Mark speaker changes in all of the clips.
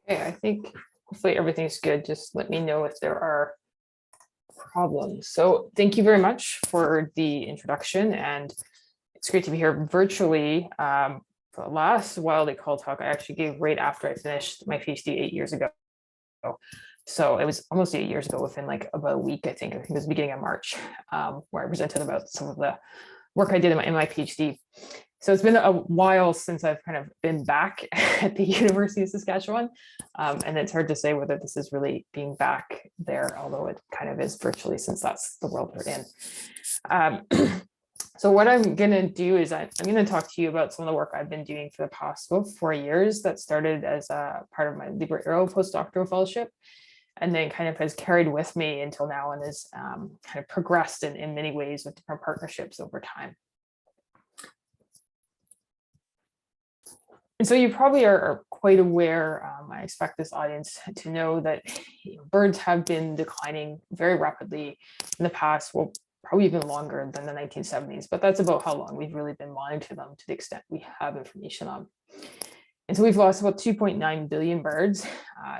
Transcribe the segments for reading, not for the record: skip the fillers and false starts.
Speaker 1: Okay, I think hopefully everything's good. Just let me know if there are problems. So thank you very much for the introduction, and it's great to be here virtually. For the last Wild Ecology talk I actually gave right after I finished my PhD 8 years ago. So it was almost 8 years ago, within like about a week, I think it was the beginning of March, where I presented about some of the work I did in my PhD. So it's been a while since I've kind of been back at the University of Saskatchewan, and it's hard to say whether this is really being back there, although it kind of is virtually, since that's the world we're in. So what I'm going to do is I'm going to talk to you about some of the work I've been doing for the past 4 years that started as a part of my Libre postdoctoral fellowship, and then kind of has carried with me until now, and has kind of progressed in many ways with different partnerships over time. And so you probably are quite aware, I expect this audience to know, that birds have been declining very rapidly in the past, well, probably even longer than the 1970s, but that's about how long we've really been monitoring them to the extent we have information on. And so we've lost about 2.9 billion birds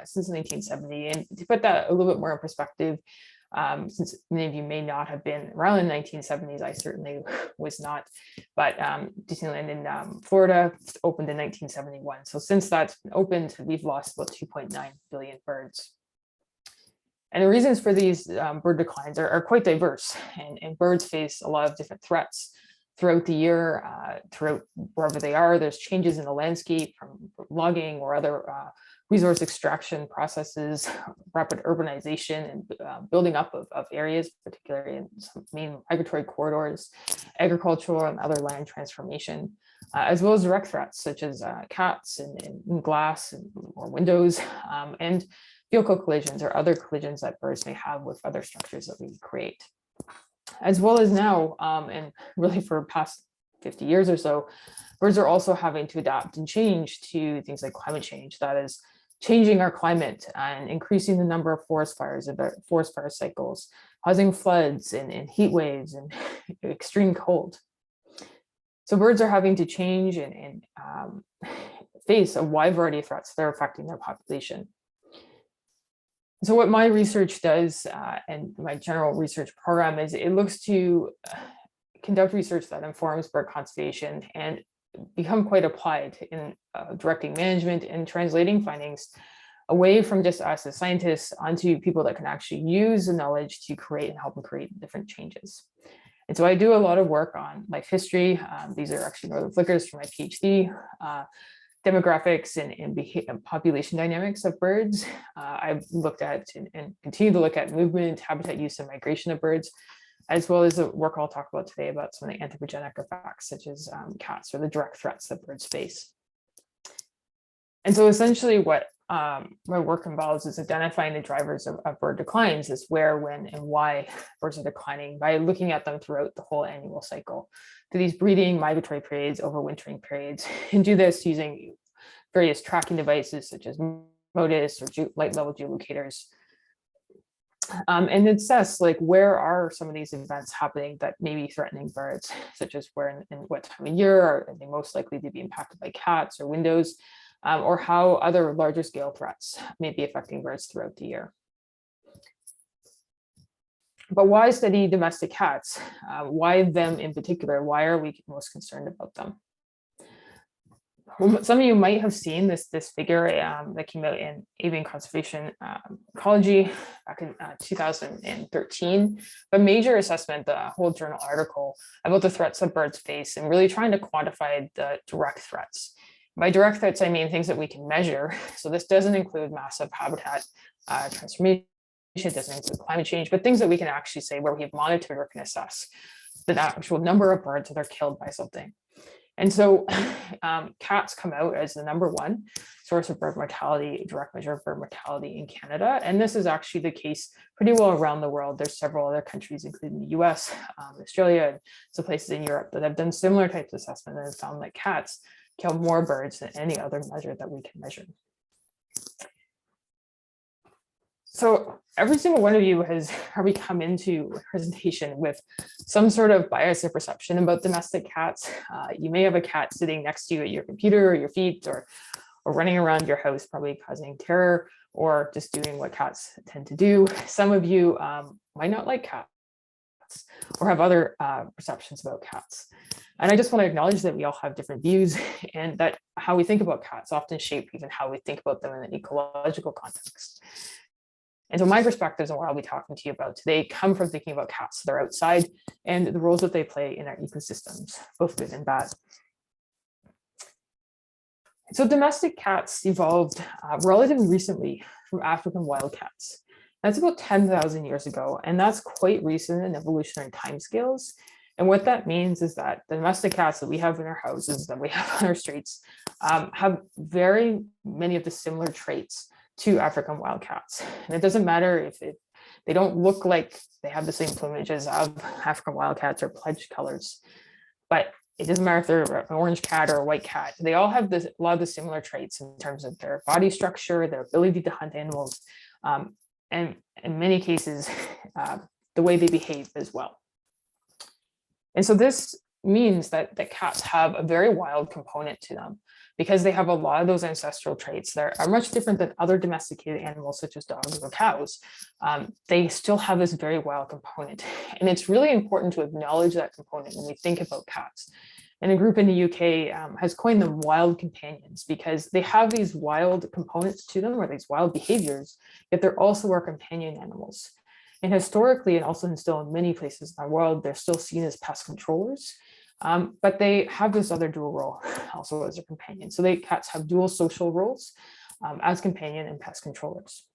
Speaker 1: since 1970. And to put that a little bit more in perspective, since many of you may not have been around in the 1970s, I certainly was not, but Disneyland in Florida opened in 1971. So since that's been opened, we've lost about 2.9 billion birds. And the reasons for these bird declines are quite diverse, and birds face a lot of different threats throughout the year, throughout wherever they are. There's changes in the landscape from logging or other resource extraction processes, rapid urbanization and building up of areas, particularly in some main migratory corridors, agricultural and other land transformation, as well as direct threats such as cats and glass or windows, and vehicle collisions or other collisions that birds may have with other structures that we create. As well as now, and really for past 50 years or so, birds are also having to adapt and change to things like climate change. That is changing our climate and increasing the number of forest fires and forest fire cycles, causing floods and heat waves and extreme cold. So birds are having to change and face a wide variety of threats that are affecting their population. So what my research does, and my general research program, is it looks to conduct research that informs bird conservation and become quite applied in directing management and translating findings away from just us as scientists onto people that can actually use the knowledge to create and help them create different changes. And so I do a lot of work on life history. These are actually northern flickers for my PhD. Demographics and population dynamics of birds. I've looked at and continue to look at movement, habitat use, and migration of birds, as well as the work I'll talk about today about some of the anthropogenic effects, such as cats, or the direct threats that birds face. And so essentially what my work involves is identifying the drivers of bird declines, is where, when, and why birds are declining, by looking at them throughout the whole annual cycle, to these breeding, migratory periods, overwintering periods, and do this using various tracking devices such as MODIS or light level geolocators, and assess like where are some of these events happening that may be threatening birds, such as where and what time of year are they most likely to be impacted by cats or windows, or how other larger scale threats may be affecting birds throughout the year. But why study domestic cats? Why them in particular? Why are we most concerned about them? Well, some of you might have seen this figure that came out in Avian Conservation Ecology back in 2013, a major assessment, the whole journal article about the threats that birds face, and really trying to quantify the direct threats. By direct threats, I mean things that we can measure. So this doesn't include massive habitat transformation, it doesn't include climate change, but things that we can actually say where we have monitored or can assess the actual number of birds that are killed by something. And so cats come out as the #1 source of bird mortality, direct measure of bird mortality in Canada. And this is actually the case pretty well around the world. There's several other countries, including the US, Australia, and some places in Europe that have done similar types of assessment and have found that cats kill more birds than any other measure that we can measure. So every single one of you has probably come into a presentation with some sort of bias or perception about domestic cats. You may have a cat sitting next to you at your computer or your feet, or or running around your house, probably causing terror or just doing what cats tend to do. Some of you might not like cats or have other perceptions about cats. And I just want to acknowledge that we all have different views and that how we think about cats often shape even how we think about them in an ecological context. And so my perspectives on what I'll be talking to you about today come from thinking about cats that are outside and the roles that they play in our ecosystems, both good and bad. So domestic cats evolved relatively recently from African wildcats. That's about 10,000 years ago, and that's quite recent in evolutionary timescales. And what that means is that the domestic cats that we have in our houses, that we have on our streets, have very many of the similar traits to African wildcats. And it doesn't matter if they don't look like they have the same plumage as African wildcats or pledge colors, but it doesn't matter if they're an orange cat or a white cat. They all have a lot of the similar traits in terms of their body structure, their ability to hunt animals, and in many cases, the way they behave as well. And so this means that cats have a very wild component to them because they have a lot of those ancestral traits that are much different than other domesticated animals such as dogs or cows. They still have this very wild component. And it's really important to acknowledge that component when we think about cats. And a group in the UK has coined them wild companions because they have these wild components to them or these wild behaviors, yet they're also our companion animals. And historically, and also still in many places in the world, they're still seen as pest controllers, but they have this other dual role also as a companion. So cats have dual social roles as companion and pest controllers.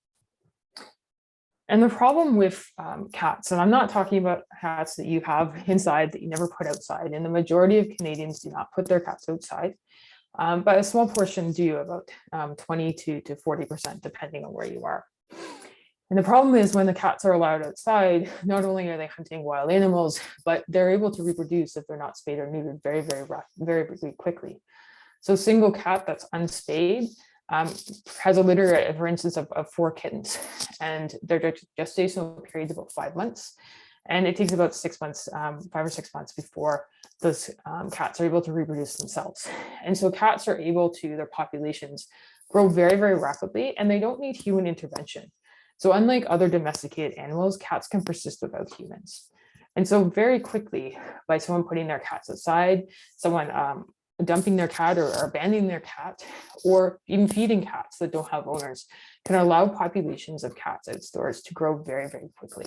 Speaker 1: And the problem with cats, and I'm not talking about cats that you have inside that you never put outside, and the majority of Canadians do not put their cats outside, but a small portion do, about 20 to 40%, depending on where you are. And the problem is when the cats are allowed outside, not only are they hunting wild animals, but they're able to reproduce if they're not spayed or neutered very quickly. So a single cat that's unspayed has a litter, for instance, of 4 kittens, and their gestational period is about 5 months. And it takes about 6 months, 5 or 6 months before those cats are able to reproduce themselves. And so cats are able to, their populations grow very, very rapidly, and they don't need human intervention. So unlike other domesticated animals, cats can persist without humans. And so very quickly, by someone putting their cats outside, someone dumping their cat or abandoning their cat, or even feeding cats that don't have owners, can allow populations of cats outdoors to grow very, very quickly.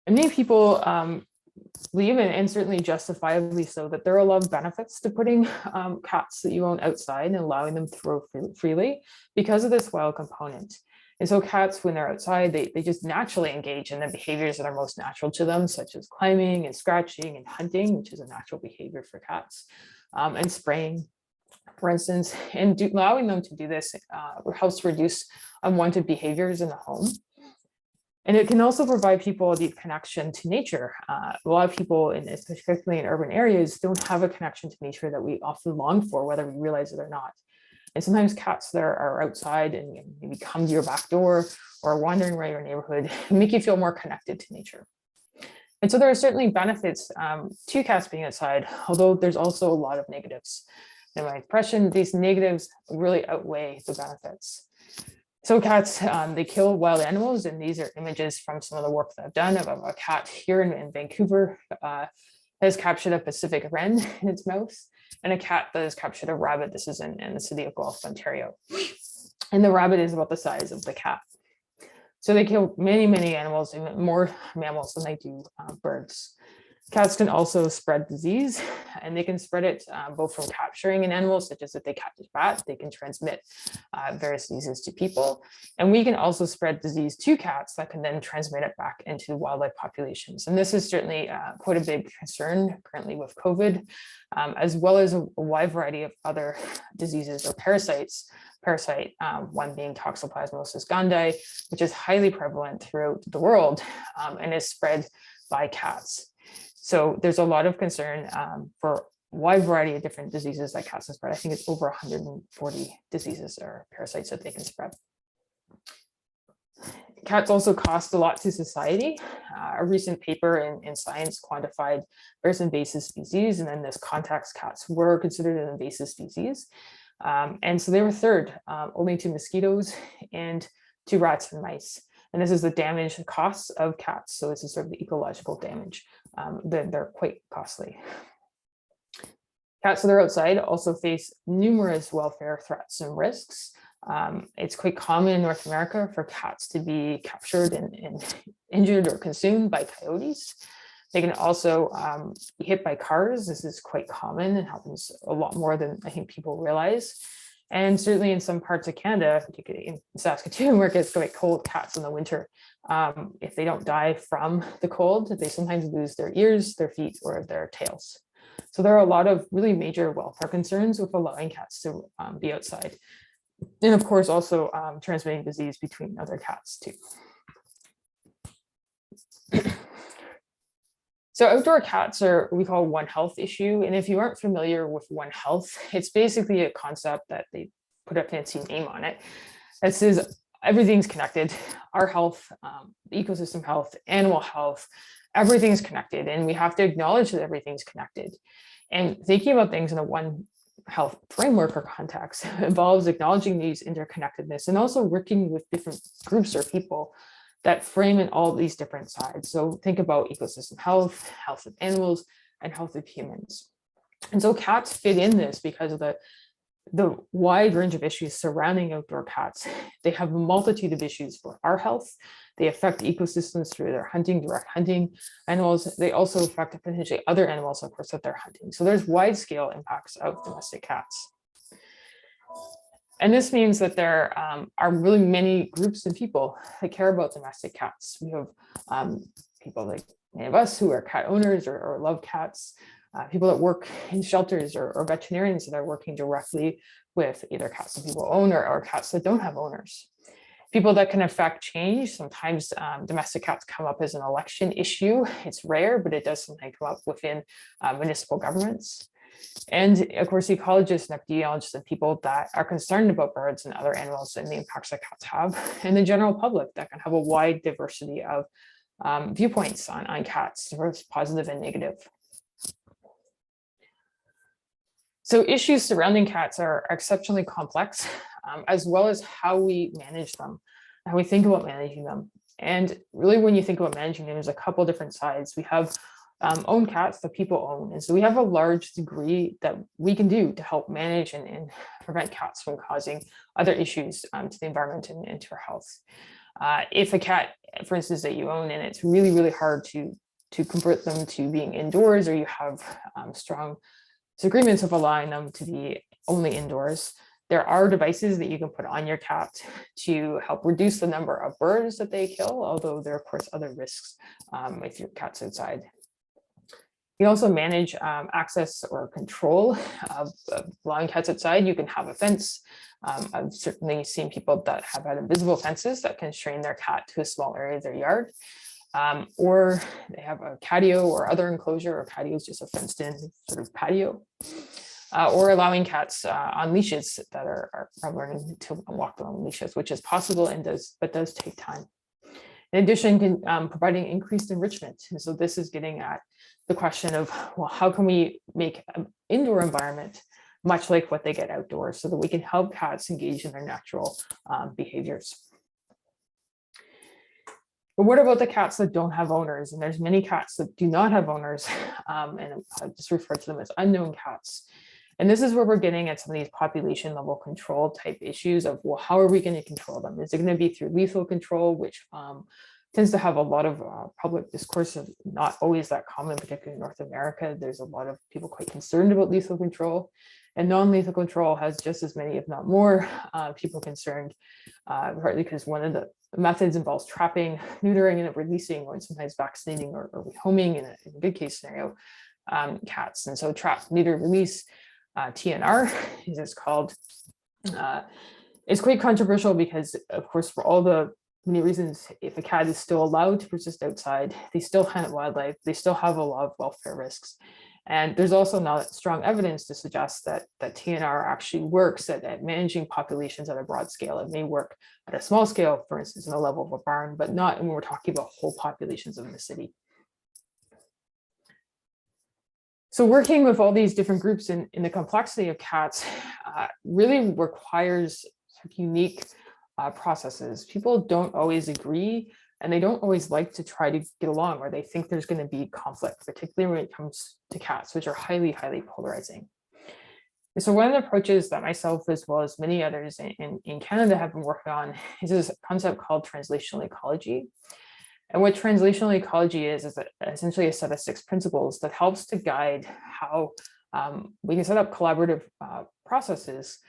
Speaker 1: And many people believe, and certainly justifiably so, that there are a lot of benefits to putting cats that you own outside and allowing them to grow freely because of this wild component. And so cats, when they're outside, they just naturally engage in the behaviors that are most natural to them, such as climbing and scratching and hunting, which is a natural behavior for cats, and spraying, for instance. And allowing them to do this helps reduce unwanted behaviors in the home. And it can also provide people a deep connection to nature. A lot of people, particularly in urban areas, don't have a connection to nature that we often long for, whether we realize it or not. And sometimes cats that are outside and maybe come to your back door or wandering around your neighborhood make you feel more connected to nature. And so there are certainly benefits to cats being outside, although there's also a lot of negatives. In my impression, these negatives really outweigh the benefits. So cats, they kill wild animals, and these are images from some of the work that I've done of a cat here in Vancouver has captured a Pacific wren in its mouth, and a cat that has captured a rabbit. This is in the city of Guelph, Ontario. And the rabbit is about the size of the cat. So they kill many, many animals, even more mammals than they do birds. Cats can also spread disease, and they can spread it both from capturing an animal, such as if they catch a bat, they can transmit various diseases to people. And we can also spread disease to cats that can then transmit it back into wildlife populations. And this is certainly quite a big concern currently with COVID, as well as a wide variety of other diseases or parasites. One being toxoplasmosis gondii, which is highly prevalent throughout the world and is spread by cats. So there's a lot of concern for a wide variety of different diseases that cats can spread. I think it's over 140 diseases or parasites that they can spread. Cats also cost a lot to society. A recent paper in Science quantified various invasive species, and in this context, cats were considered an invasive species. And so they were third, only to mosquitoes and to rats and mice. And this is the damage, the costs of cats. So this is sort of the ecological damage. They're quite costly. Cats that are outside also face numerous welfare threats and risks. It's quite common in North America for cats to be captured and injured or consumed by coyotes. They can also be hit by cars. This is quite common and happens a lot more than I think people realize. And certainly in some parts of Canada, particularly in Saskatoon, where it gets quite cold, cats in the winter, if they don't die from the cold, they sometimes lose their ears, their feet, or their tails. So there are a lot of really major welfare concerns with allowing cats to be outside. And of course, also transmitting disease between other cats too. So outdoor cats are what we call One Health issue. And if you aren't familiar with One Health, it's basically a concept that they put a fancy name on it. That says everything's connected. Our health, ecosystem health, animal health, everything's connected. And we have to acknowledge that everything's connected. And thinking about things in a One Health framework or context involves acknowledging these interconnectedness and also working with different groups or people that frame in all these different sides. So think about ecosystem health, health of animals, and health of humans. And so cats fit in this because of the wide range of issues surrounding outdoor cats. They have a multitude of issues for our health. They affect ecosystems through their hunting, direct hunting animals. They also affect potentially other animals, of course, that they're hunting. So there's wide scale impacts of domestic cats. And this means that there are really many groups and people that care about domestic cats. We have people like many of us who are cat owners or love cats, people that work in shelters or veterinarians that are working directly with either cats that people own or cats that don't have owners. People that can affect change. Sometimes domestic cats come up as an election issue. It's rare, but it does sometimes come up within municipal governments. And of course, ecologists and epidemiologists and people that are concerned about birds and other animals and the impacts that cats have, and the general public that can have a wide diversity of viewpoints on cats, both positive and negative. So issues surrounding cats are exceptionally complex, as well as how we manage them, how we think about managing them. And really, when you think about managing them, there's a couple different sides. We have own cats that people own. And so we have a large degree that we can do to help manage and prevent cats from causing other issues to the environment and to our health. If a cat, for instance, that you own, and it's really, really hard to convert them to being indoors, or you have strong disagreements of allowing them to be only indoors, there are devices that you can put on your cat to help reduce the number of birds that they kill, although there are, of course, other risks if your cat's outside. You also manage access or control of allowing cats outside. You can have a fence. I've certainly seen people that have had invisible fences that constrain their cat to a small area of their yard. Or they have a catio or other enclosure, or catio is just a fenced in sort of patio. Or allowing cats on leashes that are learning to walk on leashes, which is possible and does take time. In addition, providing increased enrichment. And so this is getting at the question of, well, how can we make an indoor environment much like what they get outdoors so that we can help cats engage in their natural behaviors. But what about the cats that don't have owners? And there's many cats that do not have owners, and I just refer to them as unknown cats. And this is where we're getting at some of these population level control type issues of, well, how are we going to control them? Is it going to be through lethal control, which tends to have a lot of public discourse, of not always that common, particularly in North America. There's a lot of people quite concerned about lethal control, and non-lethal control has just as many, if not more, people concerned, partly because one of the methods involves trapping, neutering, and releasing, or sometimes vaccinating or rehoming in a good case scenario, cats. And so trap, neuter, release, TNR, as it's called, is quite controversial because, of course, for all the many reasons, if a cat is still allowed to persist outside, they still hunt wildlife, they still have a lot of welfare risks. And there's also not strong evidence to suggest that TNR actually works at managing populations at a broad scale. It may work at a small scale, for instance, in the level of a barn, but not when we're talking about whole populations of the city. So working with all these different groups in the complexity of cats really requires unique processes. People don't always agree, and they don't always like to try to get along, or they think there's going to be conflict, particularly when it comes to cats, which are highly, highly polarizing. And so one of the approaches that myself, as well as many others in Canada, have been working on is this concept called translational ecology. And what translational ecology is essentially a set of 6 principles that helps to guide how we can set up collaborative processes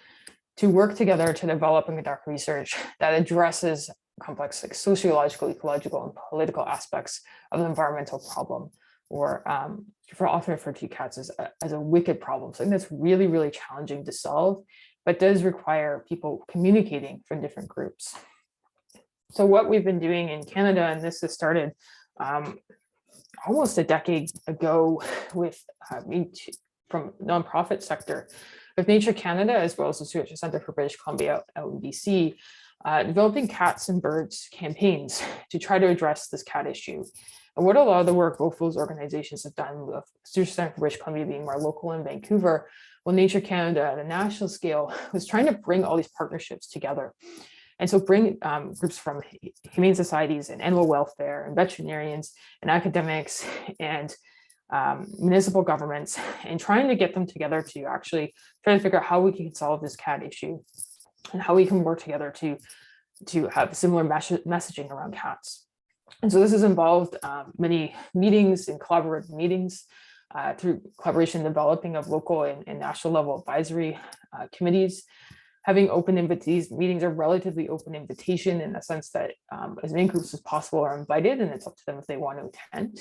Speaker 1: to work together to develop and conduct research that addresses complex like sociological, ecological, and political aspects of the environmental problem, or often referred to cats as a wicked problem, something that's really, really challenging to solve, but does require people communicating from different groups. So what we've been doing in Canada, and this has started almost a decade ago with from nonprofit sector, with Nature Canada, as well as the Stewardship Centre for British Columbia out in BC, developing cats and birds campaigns to try to address this cat issue. And what a lot of the work both those organizations have done, with Stewardship Centre for British Columbia being more local in Vancouver, while Nature Canada at a national scale was trying to bring all these partnerships together. And so bring groups from humane societies and animal welfare and veterinarians and academics and municipal governments, and trying to get them together to actually try to figure out how we can solve this cat issue and how we can work together to have similar messaging around cats. And so this has involved many meetings and collaborative meetings through collaboration developing of local and national level advisory committees, having open invitations. Meetings are relatively open invitation in the sense that as many groups as possible are invited, and it's up to them if they want to attend.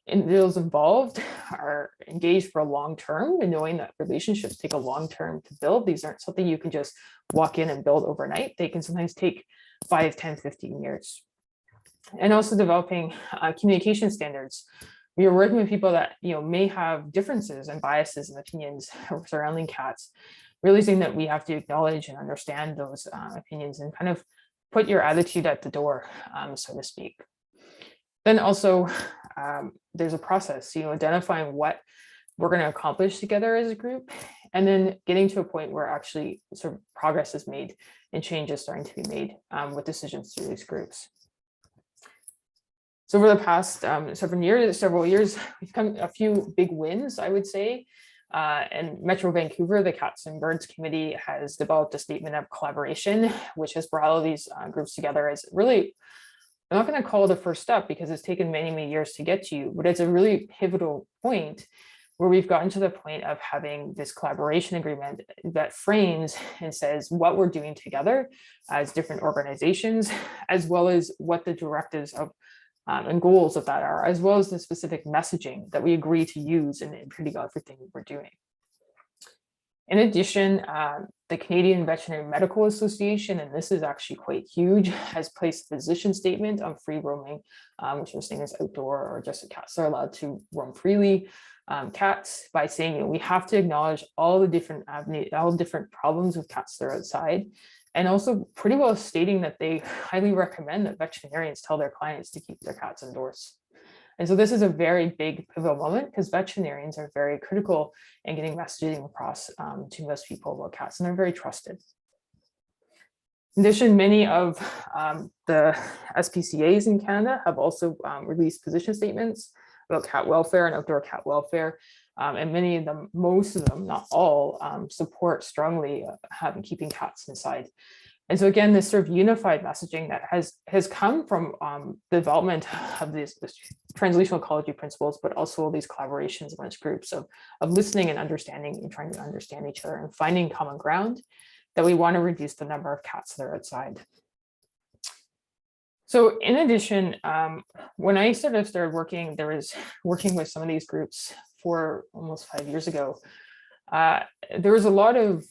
Speaker 1: Individuals involved are engaged for a long term, and knowing that relationships take a long term to build. These aren't something you can just walk in and build overnight. They can sometimes take 5, 10, 15 years. And also developing communication standards. We are working with people that may have differences and biases and opinions surrounding cats, realizing that we have to acknowledge and understand those opinions and kind of put your attitude at the door, so to speak. Then also, there's a process, identifying what we're going to accomplish together as a group, and then getting to a point where actually sort of progress is made and change is starting to be made with decisions through these groups. So over the past several years, we've come a few big wins, I would say. In Metro Vancouver, the Cats and Birds Committee has developed a statement of collaboration, which has brought all these groups together as really, I'm not going to call it a first step because it's taken many, many years to get to, but it's a really pivotal point where we've gotten to the point of having this collaboration agreement that frames and says what we're doing together as different organizations, as well as what the directives of and goals of that are, as well as the specific messaging that we agree to use in pretty much everything we're doing. In addition, the Canadian Veterinary Medical Association, and this is actually quite huge, has placed a position statement on free roaming, which we're saying is outdoor or just cats are allowed to roam freely. Cats, by saying we have to acknowledge all the different problems with cats that are outside, and also pretty well stating that they highly recommend that veterinarians tell their clients to keep their cats indoors. And so this is a very big pivotal moment because veterinarians are very critical in getting messaging across to most people about cats, and they're very trusted. In addition, many of the SPCAs in Canada have also released position statements about cat welfare and outdoor cat welfare. And many of them, most of them, not all, support strongly keeping cats inside. And so again, this sort of unified messaging that has come from the development of this translational ecology principles, but also these collaborations amongst groups of listening and understanding and trying to understand each other and finding common ground, that we want to reduce the number of cats that are outside. So in addition, when I started working, working with some of these groups for almost 5 years ago, there was a lot of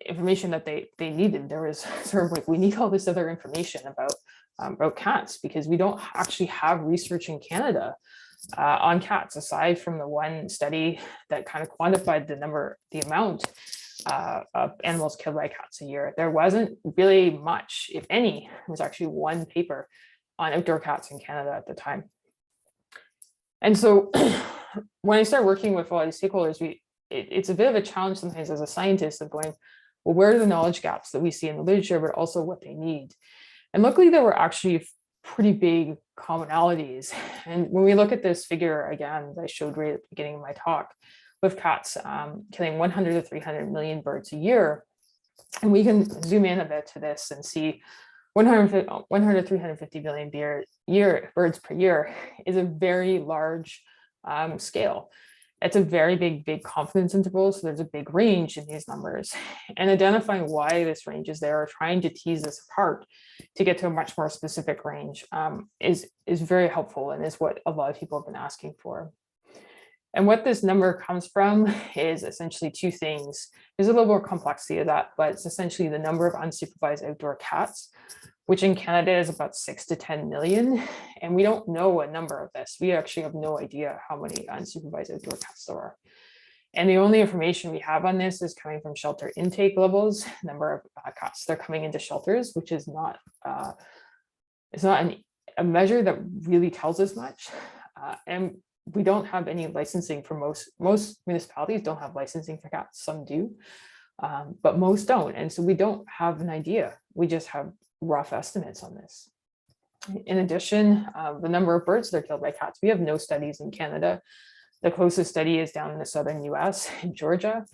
Speaker 1: information that they needed. There was sort of like, we need all this other information about cats because we don't actually have research in Canada on cats, aside from the one study that kind of quantified the amount of animals killed by cats a year. There wasn't really much, if any. It was actually one paper on outdoor cats in Canada at the time. And so when I start working with a lot of stakeholders, it's a bit of a challenge sometimes as a scientist of going, well, where are the knowledge gaps that we see in the literature, but also what they need? And luckily there were actually pretty big commonalities. And when we look at this figure again, that I showed right at the beginning of my talk, with cats killing 100 to 300 million birds a year, and we can zoom in a bit to this and see 100 to 350 million birds per year is a very large scale. It's a very big confidence interval, so there's a big range in these numbers. And identifying why this range is there, or trying to tease this apart to get to a much more specific range is very helpful, and is what a lot of people have been asking for. And what this number comes from is essentially two things. There's a little more complexity to that, but it's essentially the number of unsupervised outdoor cats, which in Canada is about 6 to 10 million. And we don't know a number of this. We actually have no idea how many unsupervised outdoor cats there are. And the only information we have on this is coming from shelter intake levels, number of cats that are coming into shelters, which is not, it's not a measure that really tells us much. And we don't have any licensing for most municipalities don't have licensing for cats. Some do, but most don't. And so we don't have an idea. We just have rough estimates on this. In addition, the number of birds that are killed by cats, we have no studies in Canada. The closest study is down in the southern US, in Georgia.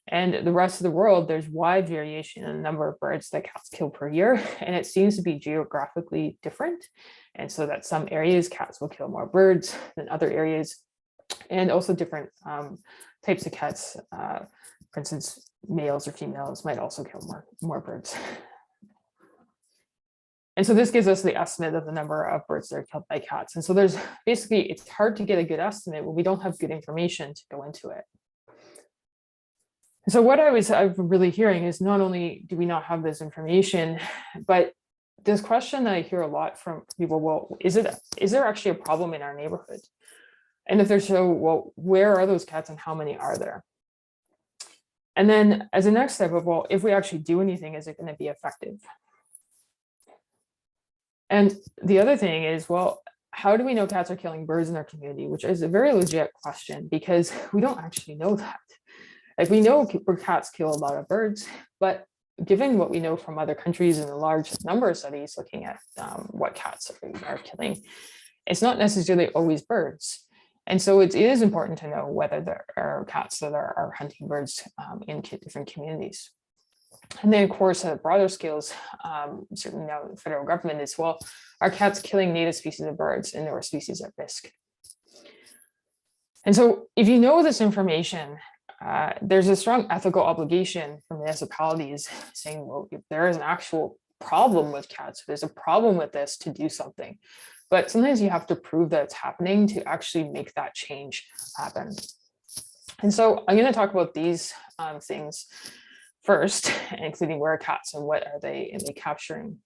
Speaker 1: And the rest of the world, there's wide variation in the number of birds that cats kill per year, and it seems to be geographically different. And so that some areas cats will kill more birds than other areas, and also different types of cats. For instance, males or females might also kill more birds. And so this gives us the estimate of the number of birds that are killed by cats. And so there's basically, it's hard to get a good estimate when we don't have good information to go into it. So what I've been really hearing is not only do we not have this information, but this question that I hear a lot from people, well, is there actually a problem in our neighborhood? And if there's so, well, where are those cats and how many are there? And then as a next step of, well, if we actually do anything, is it going to be effective? And the other thing is, well, how do we know cats are killing birds in our community? Which is a very legit question, because we don't actually know that. Like, we know cats kill a lot of birds, but given what we know from other countries and a large number of studies looking at what cats are killing, it's not necessarily always birds. And so it is important to know whether there are cats that are hunting birds in different communities. And then, of course, at broader scales, certainly now the federal government is, well, are cats killing native species of birds, and there are species at risk? And so if you know this information, there's a strong ethical obligation for municipalities saying, well, if there is an actual problem with cats, if there's a problem with this, to do something. But sometimes you have to prove that it's happening to actually make that change happen. And so I'm going to talk about these things first, including where are cats and what are they capturing.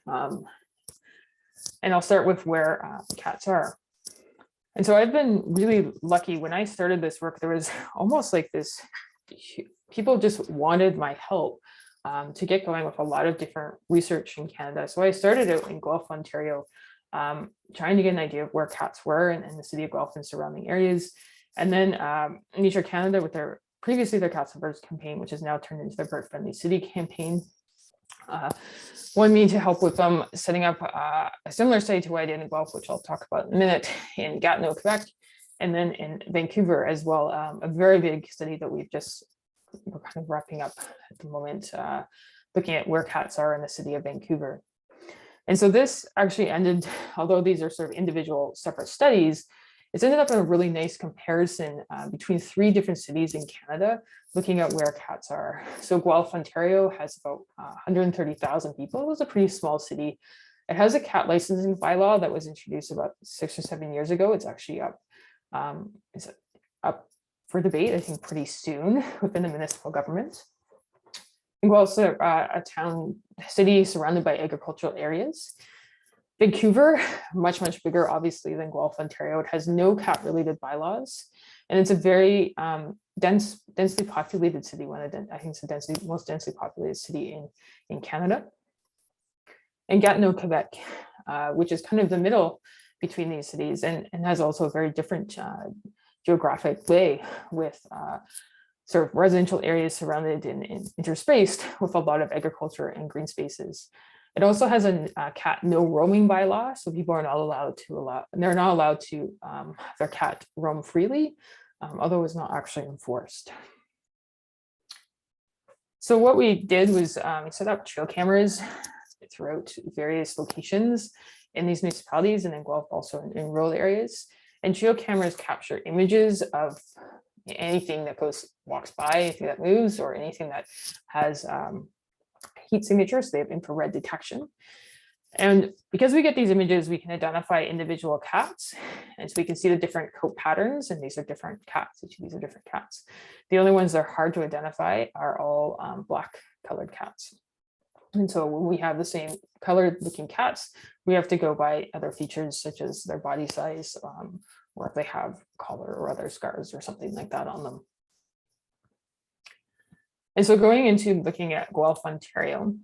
Speaker 1: And I'll start with where cats are. And so I've been really lucky. When I started this work, there was almost like this, people just wanted my help to get going with a lot of different research in Canada. So I started out in Guelph, Ontario, trying to get an idea of where cats were in the city of Guelph and surrounding areas. And then Nature Canada, with previously their Cats and Birds campaign, which has now turned into their Bird Friendly City campaign, wanted me to help with them setting up a similar study to what I did in Guelph, which I'll talk about in a minute, in Gatineau, Quebec, and then in Vancouver as well, a very big study that we're kind of wrapping up at the moment, looking at where cats are in the city of Vancouver. And so this actually ended, although these are sort of individual separate studies, it's ended up in a really nice comparison between 3 different cities in Canada, looking at where cats are. So Guelph, Ontario has about 130,000 people. It was a pretty small city. It has a cat licensing bylaw that was introduced about 6 or 7 years ago. It's actually up for debate, I think, pretty soon within the municipal government. And Guelph's a city surrounded by agricultural areas. Vancouver, much, much bigger, obviously, than Guelph, Ontario. It has no cat-related bylaws, and it's a very densely populated city. I think it's the most densely populated city in Canada. And Gatineau, Quebec, which is kind of the middle between these cities, and has also a very different geographic lay, with sort of residential areas surrounded and interspaced with a lot of agriculture and green spaces. It also has a cat no roaming bylaw, so people are not allowed to they're not allowed to have their cat roam freely, although it's not actually enforced. So what we did was we set up trail cameras throughout various locations in these municipalities, and in Guelph also in rural areas. And trail cameras capture images of anything that walks by, anything that moves, or anything that has heat signatures. They have infrared detection. And because we get these images, we can identify individual cats. And so we can see the different coat patterns, and these are different cats. Each of these are different cats. The only ones that are hard to identify are all black colored cats. And so when we have the same colored looking cats, we have to go by other features such as their body size, or if they have collar or other scars or something like that on them. And so going into looking at Guelph, Ontario,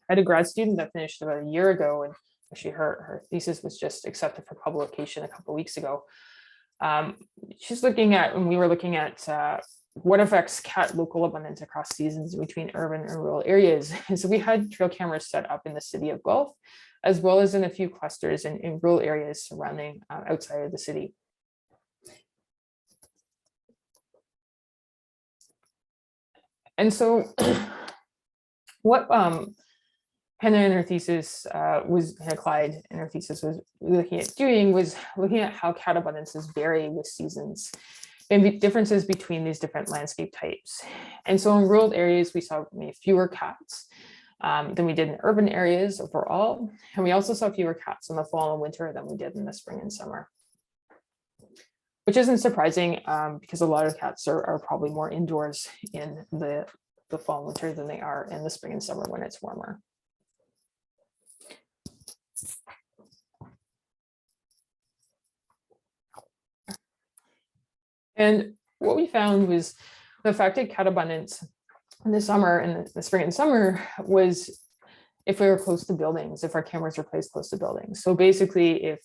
Speaker 1: I had a grad student that finished about a year ago, and actually her thesis was just accepted for publication a couple of weeks ago. She's looking at, when we were looking at what affects cat local abundance across seasons between urban and rural areas. And so we had trail cameras set up in the city of Guelph, as well as in a few clusters in rural areas surrounding outside of the city. And so what Hannah in her thesis Hannah Clyde in her thesis was looking at how cat abundances vary with seasons and differences between these different landscape types. And so in rural areas, we saw fewer cats than we did in urban areas overall. And we also saw fewer cats in the fall and winter than we did in the spring and summer, which isn't surprising because a lot of cats are probably more indoors in the fall and winter than they are in the spring and summer when it's warmer. And what we found was the affected cat abundance in the summer, in the spring and summer, was if we were close to buildings, if our cameras were placed close to buildings. So basically, if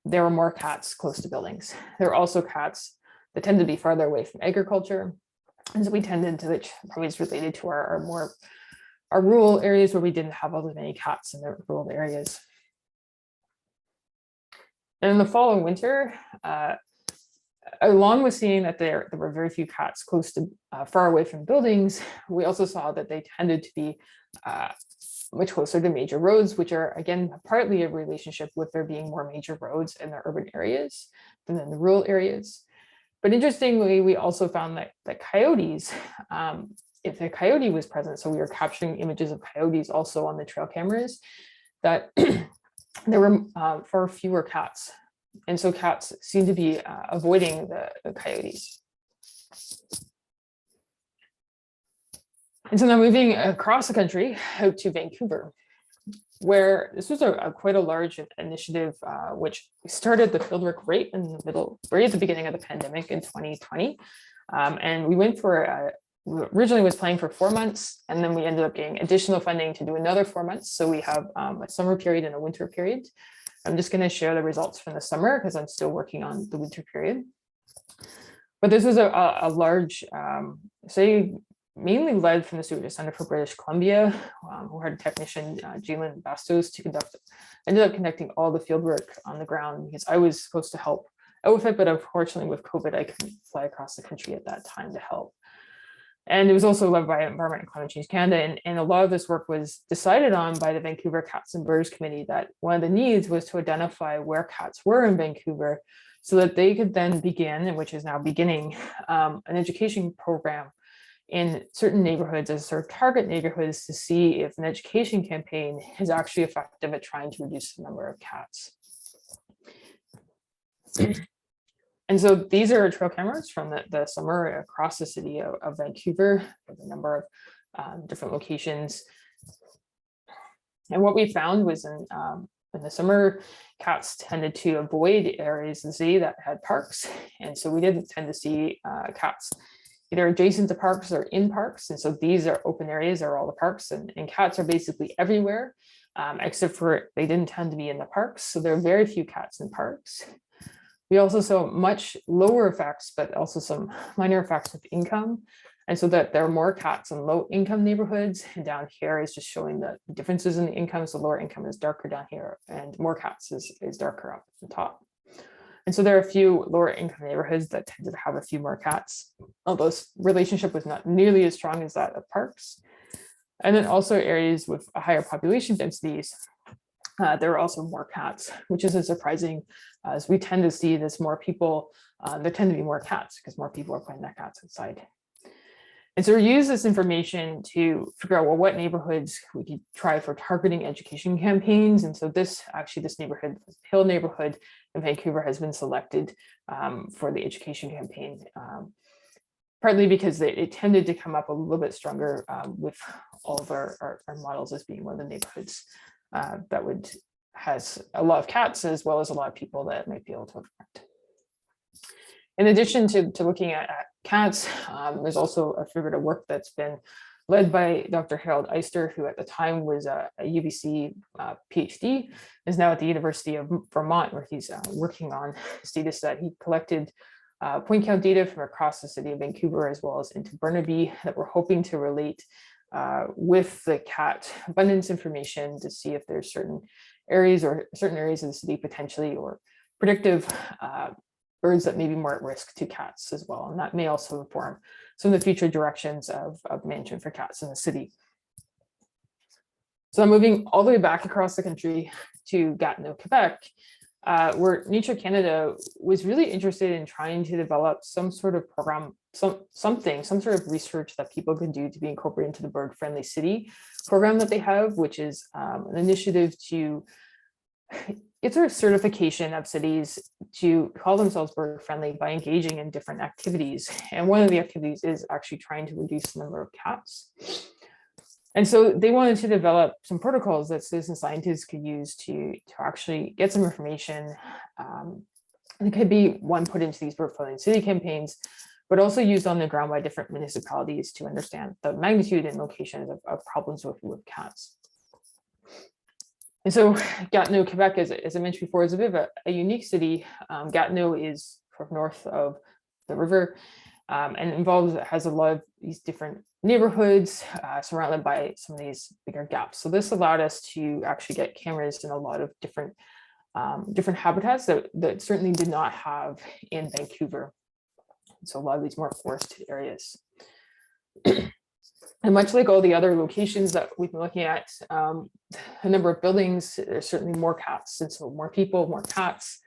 Speaker 1: there were more cats close to buildings. There are also cats that tend to be farther away from agriculture. And so we tended to, which probably is related to our rural areas where we didn't have all as many cats in the rural areas. And in the fall and winter, along with seeing that there were very few cats close to far away from buildings, we also saw that they tended to be much closer to major roads, which are, again, partly a relationship with there being more major roads in the urban areas than in the rural areas. But interestingly, we also found that coyotes, if a coyote was present, so we were capturing images of coyotes also on the trail cameras, that there were far fewer cats. And so cats seem to be avoiding the coyotes. And so now moving across the country out to Vancouver, where this was quite a large initiative, which started the fieldwork right in the middle, right at the beginning of the pandemic in 2020. And we went for, originally was planning for 4 months, and then we ended up getting additional funding to do another 4 months. So we have a summer period and a winter period. I'm just going to share the results from the summer because I'm still working on the winter period. But this was a large, mainly led from the Stewart Center for British Columbia, who had a technician, Jalen Bastos, ended up conducting all the field work on the ground because I was supposed to help out with it, but unfortunately with COVID, I couldn't fly across the country at that time to help. And it was also led by Environment and Climate Change Canada. And a lot of this work was decided on by the Vancouver Cats and Birds Committee, that one of the needs was to identify where cats were in Vancouver so that they could then begin, and which is now beginning, an education program in certain neighborhoods as sort of target neighborhoods to see if an education campaign is actually effective at trying to reduce the number of cats. And so these are trail cameras from the summer across the city of Vancouver with a number of different locations. And what we found was in the summer, cats tended to avoid areas of the city that had parks. And so we didn't tend to see cats either adjacent to parks or in parks. And so these are open areas, are all the parks, and cats are basically everywhere, except for they didn't tend to be in the parks. So there are very few cats in parks. We also saw much lower effects, but also some minor effects with income. And so that there are more cats in low income neighborhoods. And down here is just showing the differences in the income. So lower income is darker down here, and more cats is darker up at the top. And so there are a few lower income neighborhoods that tended to have a few more cats, although this relationship was not nearly as strong as that of parks. And then also areas with higher population densities, there are also more cats, which isn't surprising, as we tend to see this more people, there tend to be more cats because more people are playing their cats outside. And so we use this information to figure out, well, what neighborhoods we could try for targeting education campaigns. And so this neighborhood, Hill neighborhood in Vancouver, has been selected for the education campaign, partly because it tended to come up a little bit stronger with all of our models as being one of the neighborhoods that has a lot of cats, as well as a lot of people that might be able to affect. In addition to looking at cats, there's also a fair bit of work that's been led by Dr. Harold Eister, who at the time was a UBC PhD, is now at the University of Vermont, where he's working on this data set. He collected point count data from across the city of Vancouver, as well as into Burnaby, that we're hoping to relate with the cat abundance information to see if there's certain areas of the city potentially, or predictive birds that may be more at risk to cats as well. And that may also inform some of the future directions of management for cats in the city. So I'm moving all the way back across the country to Gatineau, Quebec, where Nature Canada was really interested in trying to develop some sort of program, some sort of research that people could do to be incorporated into the bird friendly city program that they have, which is an initiative to it's a certification of cities to call themselves bird friendly by engaging in different activities. And one of the activities is actually trying to reduce the number of cats. And so they wanted to develop some protocols that citizen scientists could use to actually get some information. And it could be one put into these bird friendly city campaigns, but also used on the ground by different municipalities to understand the magnitude and locations of problems with cats. And so Gatineau, Quebec, as I mentioned before, is a bit of a unique city. Gatineau is sort of north of the river, and has a lot of these different neighborhoods surrounded by some of these bigger gaps. So this allowed us to actually get cameras in a lot of different habitats that certainly did not have in Vancouver. So a lot of these more forested areas. And much like all the other locations that we've been looking at, a number of buildings, there's certainly more cats, and so more people, more cats.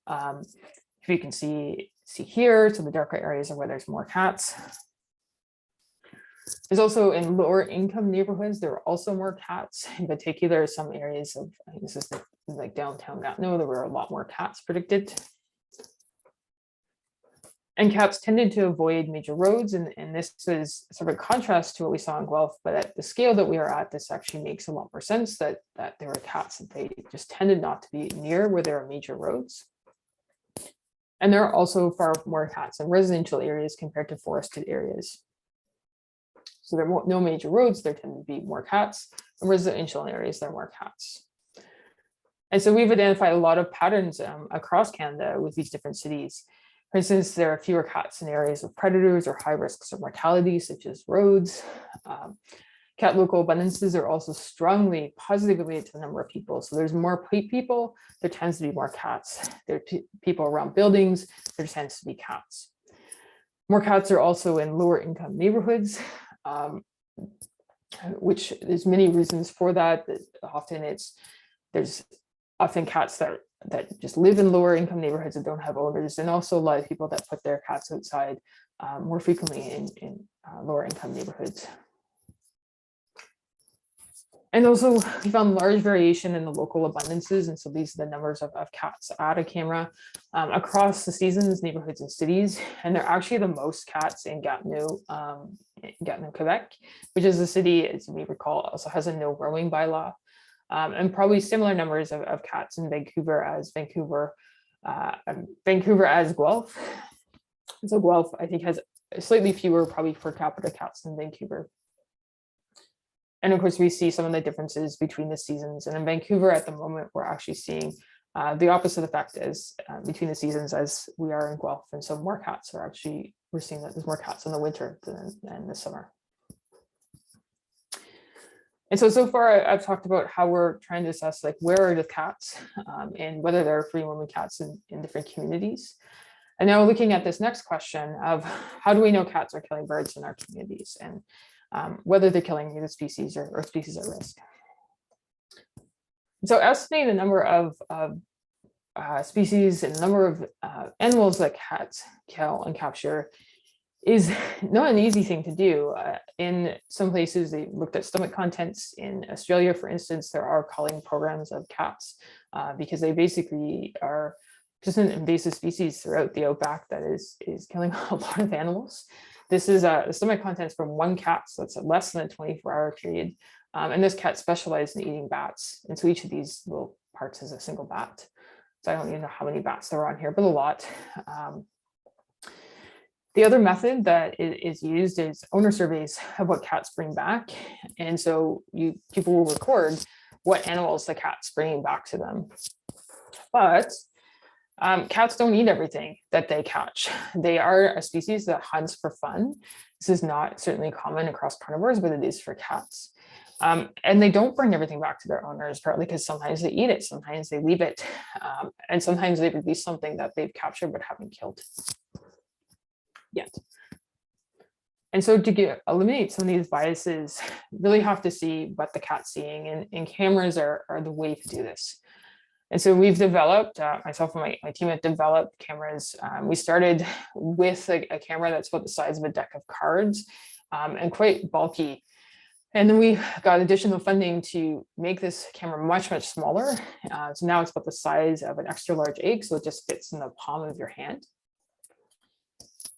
Speaker 1: If you can see here, so the darker areas are where there's more cats. There's also in lower income neighborhoods, there are also more cats. In particular, some areas of, I think this is like downtown Gatineau, there were a lot more cats predicted. And cats tended to avoid major roads, and this is sort of a contrast to what we saw in Guelph, but at the scale that we are at, this actually makes a lot more sense that there are cats that they just tended not to be near where there are major roads. And there are also far more cats in residential areas compared to forested areas. So there are no major roads, there tend to be more cats. In residential areas, there are more cats. And so we've identified a lot of patterns across Canada with these different cities. For instance, there are fewer cats in areas with predators or high risks of mortality, such as roads. Cat local abundances are also strongly positively related to the number of people. So there's more people, there tends to be more cats. There are people around buildings, there tends to be cats. More cats are also in lower income neighborhoods, which there's many reasons for that. There's often cats that just live in lower income neighborhoods that don't have owners, and also a lot of people that put their cats outside more frequently in lower income neighborhoods. And also we found large variation in the local abundances, and so these are the numbers of cats at a camera across the seasons, neighborhoods, and cities. And they're actually the most cats in Gatineau, Quebec, which is a city, as you may recall, also has a no rowing bylaw. and probably similar numbers of cats in Vancouver as Vancouver as Guelph. So Guelph, I think, has slightly fewer probably per capita cats than Vancouver. And of course, we see some of the differences between the seasons. And in Vancouver at the moment, we're actually seeing the opposite effect as between the seasons as we are in Guelph. And so more cats are actually, we're seeing that there's more cats in the winter than the summer. And so far I've talked about how we're trying to assess like where are the cats and whether there are free roaming cats in different communities. And now looking at this next question of how do we know cats are killing birds in our communities and whether they're killing native species or species at risk. So estimating the number of species and the number of animals that cats kill and capture is not an easy thing to do. In some places, they looked at stomach contents. In Australia, for instance, there are culling programs of cats because they basically are just an invasive species throughout the outback that is killing a lot of animals. This is the stomach contents from one cat, so it's less than a 24-hour period. And this cat specialized in eating bats. And so each of these little parts is a single bat. So I don't even know how many bats there are on here, but a lot. The other method that is used is owner surveys of what cats bring back. And so people will record what animals the cat's bringing back to them. But cats don't eat everything that they catch. They are a species that hunts for fun. This is not certainly common across carnivores, but it is for cats. And they don't bring everything back to their owners, partly because sometimes they eat it, sometimes they leave it, and sometimes they release something that they've captured but haven't killed yet. And so to eliminate some of these biases, really have to see what the cat's seeing, and cameras are the way to do this. And so we've developed, myself and my team have developed cameras. We started with a camera that's about the size of a deck of cards and quite bulky. And then we got additional funding to make this camera much, much smaller. So now it's about the size of an extra large egg, so it just fits in the palm of your hand.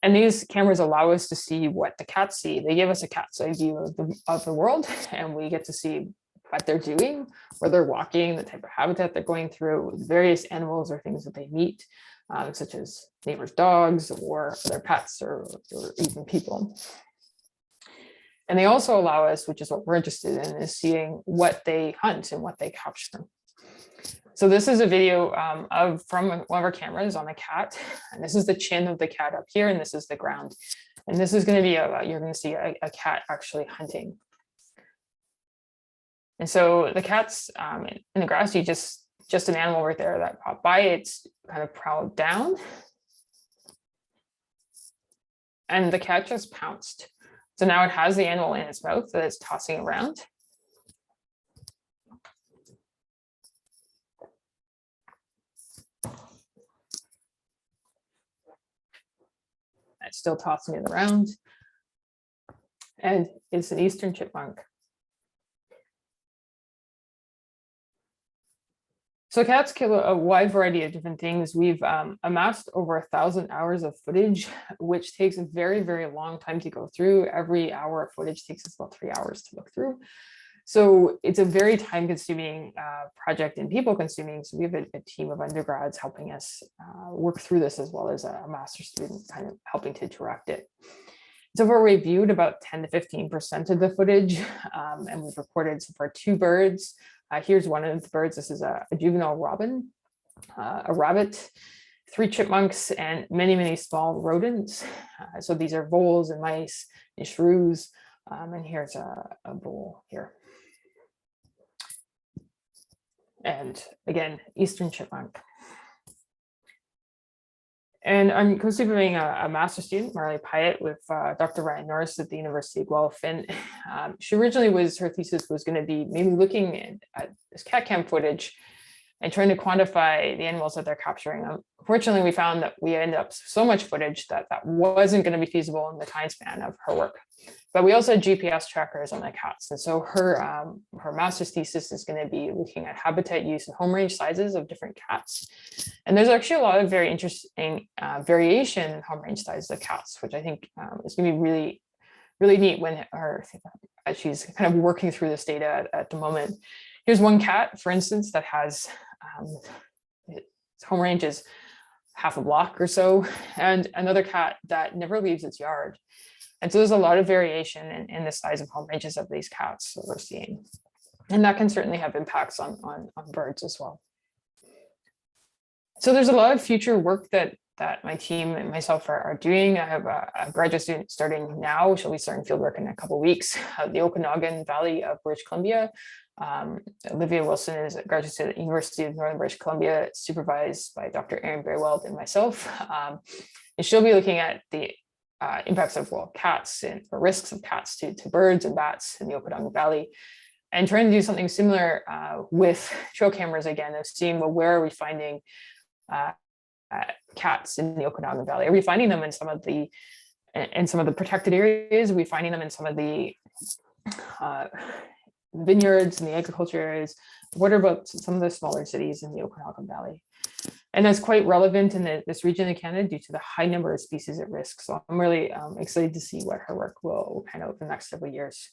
Speaker 1: And these cameras allow us to see what the cats see. They give us a cat's eye view of the world, and we get to see what they're doing, where they're walking, the type of habitat they're going through, various animals or things that they meet, such as neighbors' dogs or their pets or even people. And they also allow us, which is what we're interested in, is seeing what they hunt and what they capture. So this is a video from one of our cameras on a cat. And this is the chin of the cat up here, and this is the ground. And this is going to be, you're going to see a cat actually hunting. And so the cat's in the grass, you just an animal right there that popped by. It's kind of prowled down. And the cat just pounced. So now it has the animal in its mouth that it's tossing around. It's still tossing it around. And it's an eastern chipmunk. So cats kill a wide variety of different things. We've amassed over 1,000 hours of footage, which takes a very, very long time to go through. Every hour of footage takes us about 3 hours to look through. So it's a very time-consuming project and people-consuming. So we have a team of undergrads helping us work through this, as well as a master's student kind of helping to direct it. So far, we viewed about 10 to 15% of the footage, and we've recorded so far 2 birds. Here's one of the birds. This is a juvenile robin, a rabbit, 3 chipmunks, and many, many small rodents. So these are voles and mice and shrews. And here's a vole here. And again, eastern chipmunk. And I'm co-supervising a master's student, Marley Pyatt, with Dr. Ryan Norris at the University of Guelph. And she originally her thesis was going to be maybe looking at this Catcam footage and trying to quantify the animals that they're capturing. Unfortunately, we found that we ended up so much footage that wasn't going to be feasible in the time span of her work. But we also had GPS trackers on the cats. And so her master's thesis is going to be looking at habitat use and home range sizes of different cats. And there's actually a lot of very interesting variation in home range sizes of cats, which I think is going to be really, really neat when she's kind of working through this data at the moment. Here's one cat, for instance, that has its home range is half a block or so, and another cat that never leaves its yard. And so there's a lot of variation in the size of home ranges of these cats that we're seeing. And that can certainly have impacts on birds as well. So there's a lot of future work that my team and myself are doing. I have a graduate student starting now. She'll be starting fieldwork in a couple of weeks. The Okanagan Valley of British Columbia. Olivia Wilson is a graduate student at the University of Northern British Columbia, supervised by Dr. Erin Braywald and myself. And she'll be looking at the impacts of cats or risks of cats to birds and bats in the Okanagan Valley, and trying to do something similar with trail cameras again, of seeing, well, where are we finding cats in the Okanagan Valley? Are we finding them in some of the protected areas? Are we finding them in some of the vineyards and the agriculture areas? What about some of the smaller cities in the Okanagan Valley? And that's quite relevant in this region of Canada due to the high number of species at risk. So I'm really excited to see what her work will pan out in the next several years,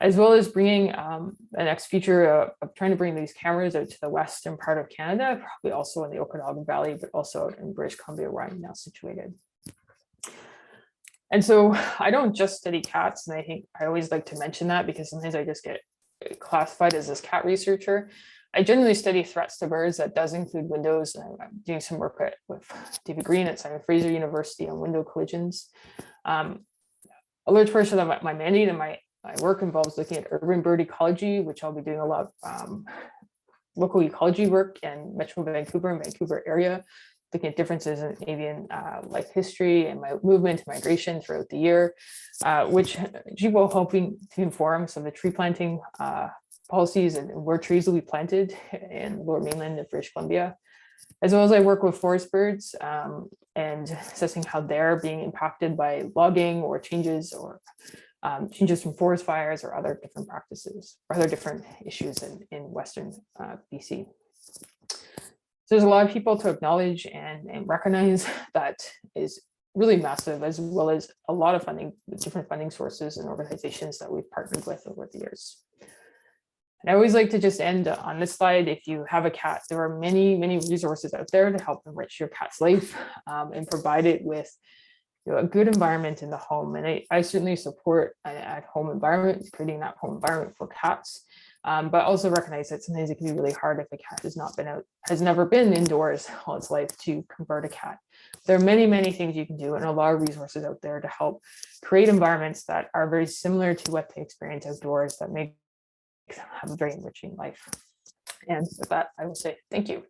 Speaker 1: as well as bringing the next feature of trying to bring these cameras out to the western part of Canada, probably also in the Okanagan Valley, but also in British Columbia, where I'm now situated. And so I don't just study cats, and I think I always like to mention that because sometimes I just get classified as this cat researcher. I generally study threats to birds. That does include windows. I'm doing some work with David Green at Simon Fraser University on window collisions. A large portion of my mandate and my work involves looking at urban bird ecology, which I'll be doing a lot of local ecology work in Metro Vancouver and Vancouver area, looking at differences in avian life history and my movement and migration throughout the year, which will hoping to inform some of the tree planting policies and where trees will be planted in the lower mainland of British Columbia, as well as I work with forest birds and assessing how they're being impacted by logging or changes from forest fires or other different practices or other different issues in Western BC. So there's a lot of people to acknowledge and recognize that is really massive, as well as a lot of funding, different funding sources and organizations that we've partnered with over the years. And I always like to just end on this slide. If you have a cat, there are many, many resources out there to help enrich your cat's life and provide it with a good environment in the home. And I certainly support an at-home environment, creating that home environment for cats, but also recognize that sometimes it can be really hard if a cat has never been indoors all its life to convert a cat. There are many, many things you can do and a lot of resources out there to help create environments that are very similar to what they experience outdoors, that make have a very enriching life. And with that, I will say thank you.